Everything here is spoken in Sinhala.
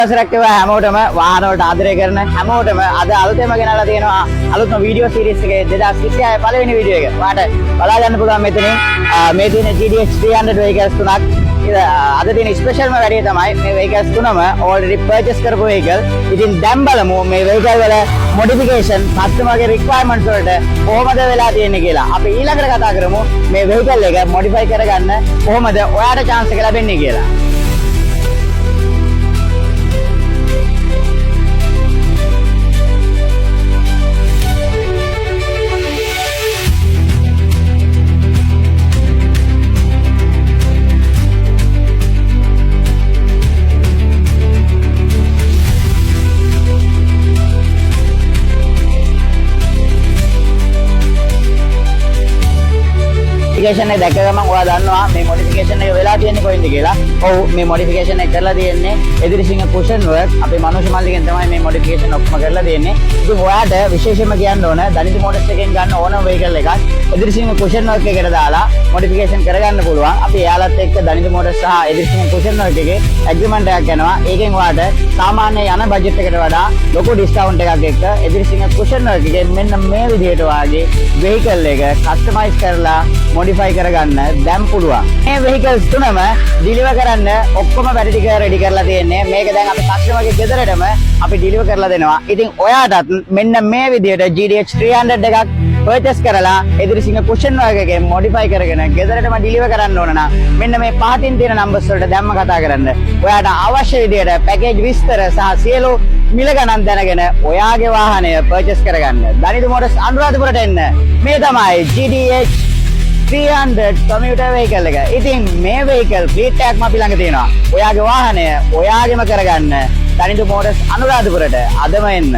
දවසක් ඒවා හැමෝටම වාහන වලට ආදරය කරන හැමෝටම අද අලුතෙන්ම ගෙනල්ලා තියෙනවා අලුත්ම වීඩියෝ සීරීස් එකේ 2026 පළවෙනි වීඩියෝ එක. ඔයාලට බලා ගන්න පුළුවන් මෙතනින් මේ තියෙන GDX 300 vehicles තුනක්. අද තියෙන ස්පෙෂල්ම වැඩේ තමයි මේ vehicles තුනම already purchase කරපු vehicle. ඉතින් දැන් බලමු මේ vehicle වල modification customer ගේ requirements වලට කොහොමද වෙලා තියෙන්නේ කියලා. අපි ඊළඟට කතා කරමු මේ vehicle එක modify කරගන්න කොහොමද ඔයාලට chance එක ලැබෙන්නේ කියලා. modification එක දැක ගමන් ඔයා දන්නවා මේ modification එක වෙලා තියෙන්නේ කොයින්ද කියලා. ඔව් මේ modification එක කරලා තියෙන්නේ එදිරිසිංහ cushion work. අපේ මනුෂ්‍ය මල්ලිගෙන් තමයි මේ modification ඔක්කොම කරලා තියෙන්නේ. ඉතින් ඔයාට විශේෂයෙන්ම කියන්න ඕන දනිත motors එකෙන් ගන්න ඕනම vehicle එකක් එදිරිසිංහ cushion work එකට දාලා modification කරගන්න පුළුවන්. අපි එයාලත් එක්ක දනිත motors සහ එදිරිසිංහ cushion work එකේ agreement එකක් කරනවා. ඒකෙන් ඔයාට සාමාන්‍ය යන budget එකට වඩා ලොකු discount එකක් එක්ක එදිරිසිංහ cushion work එකෙන් මෙන්න මේ විදිහට ඔයාගේ vehicle එක customize කරලා modify කරගන්න දැන් පුළුවන්. මේ vehicles තුනම deliver කරන්න ඔක්කොම වැඩ ටික ready කරලා තියෙන්නේ. මේක දැන් අපි customer ගේ ගෙදරටම අපි deliver කරලා දෙනවා. ඉතින් ඔයාටත් මෙන්න මේ විදිහට GDX 300 එකක් purchase කරලා එදිරිසිංහ cushion work එකෙන් modify කරගෙන ගෙදරටම deliver කරන්න ඕන නම් මෙන්න මේ පහතින් තියෙන numbers වලට දැම්ම කතා කරන්න. ඔයාට අවශ්‍ය විදිහට package විස්තර සහ සියලු මිල ගණන් දැනගෙන ඔයාගේ වාහනය purchase කරගන්න. දනිත motors අනුරාධපුරට එන්න. මේ තමයි GDX 300 commuter vehicle එක. ඉතින් මේ vehicle fleet tag අපි ළඟ තියෙනවා. ඔයාගේ වාහනය ඔයාගෙම කරගන්න. දනිත motors අනුරාධපුරට අදම එන්න.